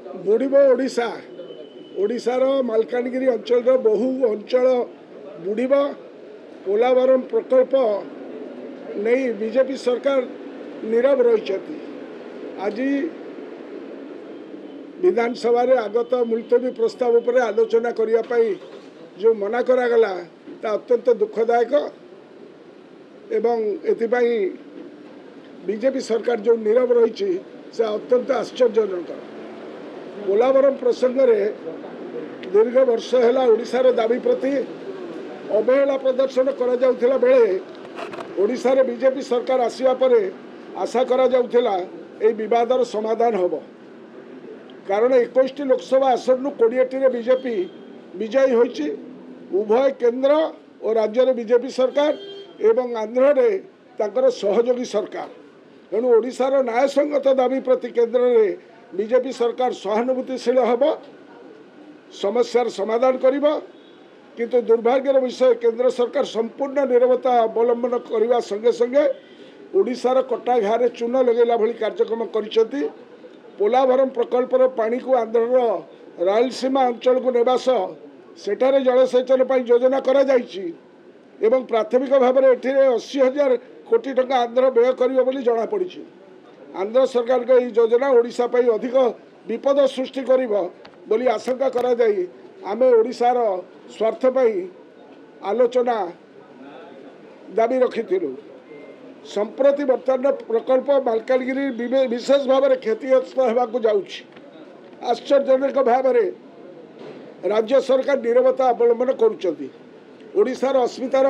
बुड़ब ओडिशा ओडिशार मालकानगिरी अंचल बहु अंचल बुड़ब पोलावरम प्रकल्प नहीं बीजेपी सरकार नीरव रही। आज विधानसभा आगत मुलतवी प्रस्ताव पर आलोचना करने जो मना करागला ता अत्यंत दुखदायक एवं एथिपाई बीजेपी सरकार जो नीरव रही से अत्यंत आश्चर्यजनक। पोलावरम प्रसंग में दीर्घ वर्ष है ओडिशार दाबी प्रति अवहेला प्रदर्शन करा जाउथिला बेले ओडिशार बीजेपी सरकार आसिया परे आशा करा जाउथिला ए विवादर समाधान होब। कारण 21 लोकसभा आसन 20 बीजेपी विजयी होइछि। उभय केंद्र और राज्य बीजेपी सरकार एवं आंध्र रे ताकर सहयोगी सरकार। तेणु ओडिशार न्यायसंगत दाबी प्रति केंद्र में बीजेपी सरकार सहानुभूतिशील होब, समस्यार समाधान करिब। किंतु दुर्भाग्यर विषय केंद्र सरकार संपूर्ण नीरवता अवलंबन करने संगे संगे ओडिशार कटा घारे चून लगेला भली कार्यक्रम करिसेंती। पोलावरम प्रकल्पर पानी को आंध्र रायलसीमा अंचल को नेबा सह सेठारे जलसेचन पर योजना करा जाइछि एवं प्राथमिक भाव में एठिरे 80,000 कोटी टंका आंध्र व्यय करिबो बोली जणा पड़िछि। आंध्र सरकार का योजना ओडिशा पई अधिक विपद सृष्टि करिबो बोली आशंका करा जाई आमे ओडिशार स्वार्थ पई आलोचना दाबी रखिथिलु। संप्रति वर्तमान प्रकल्प मालकानगिरी विशेष भाव में क्षतिग्रस्त होगाक जाउछि। आश्चर्यजनक भाव में राज्य सरकार नीरवता अवलंबन करुचंती। ओडिशार अस्मितार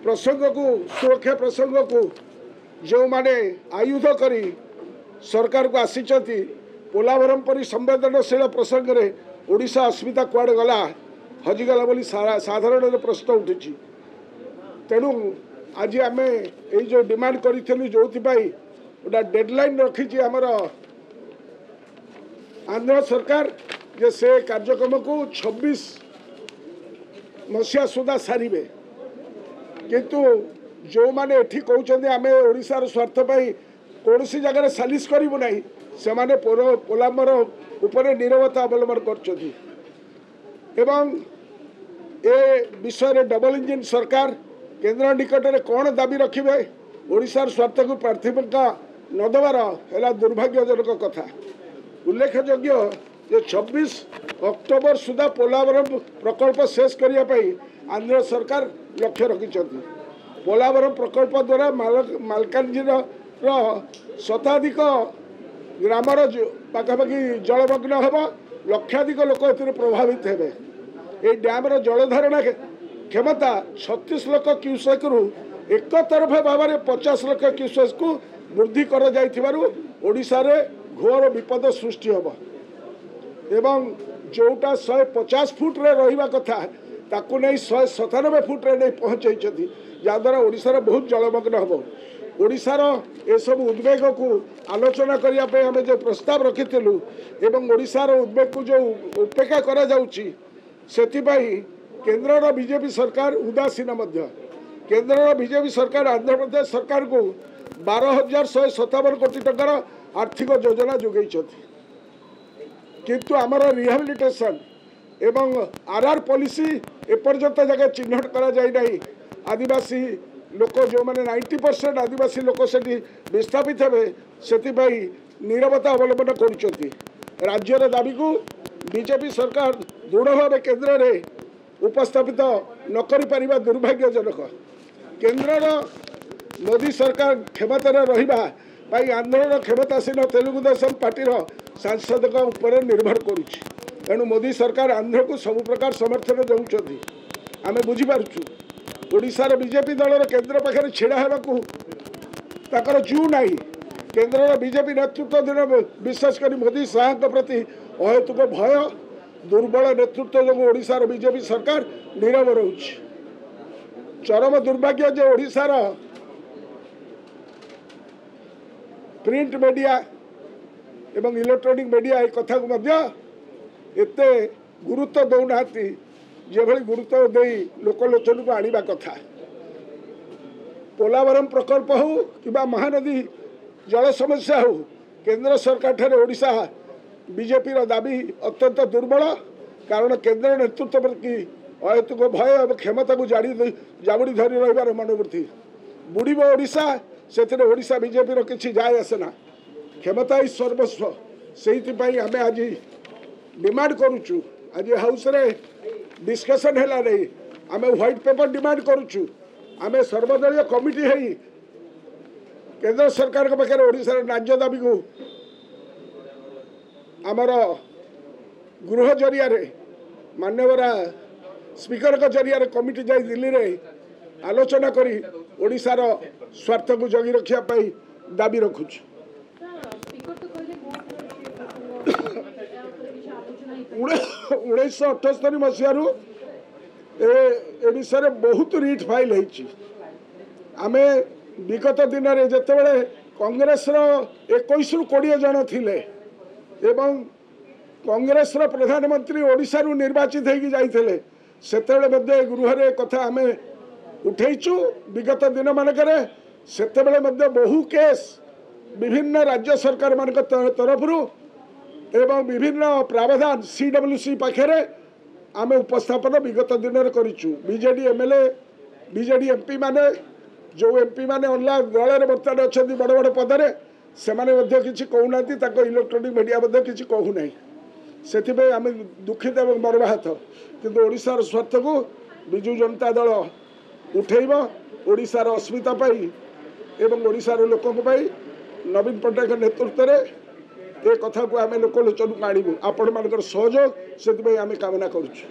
प्रसंग को सुरक्षा प्रसंग को जो माने आयुध करी सरकार को आसीचंती पोलावरम परी संवेदनशील प्रसंग में ओडिशा अस्मिता कुआडे गला हजिगला बोली साधारण प्रश्न उठुची। तेणु आज आम ये जो डिमांड करूँ जो गोटा डेडलाइन रखी आमर आंध्र सरकार जे से कार्यक्रम को 26 मसीहा सुधा सारे किंतु जो माने एठी कहते आम ओडिशार स्वार्थ कौन सी जगह सालिश करूँ ना से माने पोलामर उपरे नीरवता अवलंबन कर विषय डबल इंजिन सरकार केंद्र निकट में कौन दाबी रखिए ओडिशार स्वार्थ को प्राथमिकता न देवार है दुर्भाग्यजनक कथा। उल्लेखयोग्य जे 26 अक्टोबर सुधा पोलावरम प्रकल्प शेष करने आंध्र सरकार लक्ष्य रखिंट। पोलावरम प्रकल्प द्वारा मालकानगिरी शताधिक ग्रामर पाखापाखि जलमग्न होब, लक्षाधिक लोक ए प्रभावित हेबे। ए डैम्र जलधारणा क्षमता 36 लाख क्यूसेक रु एक तरफ भाव में 50 लाख क्यूसेक को वृद्धि कर ओडिशा रे घोर विपद सृष्टि होब एवं जोटा 150 फुट रे रहिबा कथा ताकू नहीं 197 फुट रे नहीं पहुँचाई जहाँद्वारा ओडिशार बहुत जलमग्न होब। ओडिशार ए सब उद्वेग को आलोचना करने आम जो प्रस्ताव रखिलु एवं ओडिशार उद्वेग को जो उपेक्षा करा जाउची सेतिबाई केंद्र बीजेपी सरकार उदासीन। केंद्र बीजेपी सरकार आंध्र प्रदेश सरकार को 12,157 कोटी टंकार आर्थिक योजना जोगई किंतु आमर रिहाबिलिटेशन एवं आरआर पॉलिसी एपर्यंत जगह चिन्हट करा जाय नहीं। आदिवासी लोक जो मैंने 90% आदिवासी लोक से विस्थापित हे से नीरवता अवलंबन कर राज्यर दाबी को बीजेपी सरकार दृढ़ भाव केंद्र में उपस्थापित न करि परिबा दुर्भाग्यजनक। केंद्र मोदी सरकार क्षमतार रहिबा पाई आंध्र क्षमतासीन तेलुगु देशम पार्टी सांसद उपर निर्भर करुच्ची। तेणु मोदी सरकार आंध्र को सब प्रकार समर्थन दौरान आम बुझीपार्छु। ओडिशार बीजेपी दलर केंद्र पाखे छिड़ा होगाकू ताकर जू ना केंद्र बीजेपी नेतृत्व दिन विशेषकर मोदी शाह प्रति अहेतुक भय दुर्बल नेतृत्व जो ओडिशार बीजेपी सरकार नीरव रोच। चरम दुर्भाग्य जे ओडिशार प्रिंट मीडिया एवं इलेक्ट्रॉनिक मीडिया एक कथा को एते गुरुत्व दौना जो भली गुरुत्व दे लोकलोचन को आनिबा कथा। पोलावरम प्रकल्प हो कि महानदी जल समस्या हो केंद्र सरकार ठारे ओडिशा बीजेपी दाबी अत्यंत दुर्बल कारण केंद्र नेतृत्व प्रति अहेतुक भय और क्षमता को जाबुड़ी धरी रही मनोवृत्ति बुड़ब ओडिशा से ओडिशा बीजेपी किसी जाए आसेना क्षमता ही सर्वस्व से आम आज डिमांड करुचु आज हाउस रे डिस्कशन है नहीं आम व्हाइट पेपर डिमांड करुचु आम सर्वदलीय कमिटी है केंद्र सरकार के पाखे ओडिशा राज्य दाबी को आमर गृह जरिया मान्यवरा स्पीकर के जरिया कमिटी जाई दिल्ली रे आलोचना करी ओडिशार स्वार्थ को जगी रखापी दाबी रखुच 1978 मसीह ए विषय बहुत रिट फाइल होती आम विगत दिन में जिते कांग्रेस 21 ରୁ 20 जन थिले एवं कांग्रेस प्रधानमंत्री ओडिशा रू निर्वाचित होगी जाइए से गृह कथा आम उठेचु विगत दिन मानक से बहु केस विभिन्न राज्य सरकार मान तरफ एवं विभिन्न प्रावधान CWC पाखे आम उपस्थापन विगत दिन में करूँ बीजेडी एमएलए बीजेडी एमपी माने जो एमपी माने अल्लाह दल बर्तमान अच्छा बड़ बड़ पदे से किसी कहूना इलेक्ट्रोनिक मीडिया किसी कहूना से आम दुखित और मर्माहत किंतु ओडिशार स्वार्थ को विजु जनता दल उठेब ओडिशार अस्मिता पाई एवं ओडिशार लोकों नवीन पट्टनायक नेतृत्व में ए कथा को आम लोकलोचन को आणबू आपण मान सहयोग से आम कामना करुँ।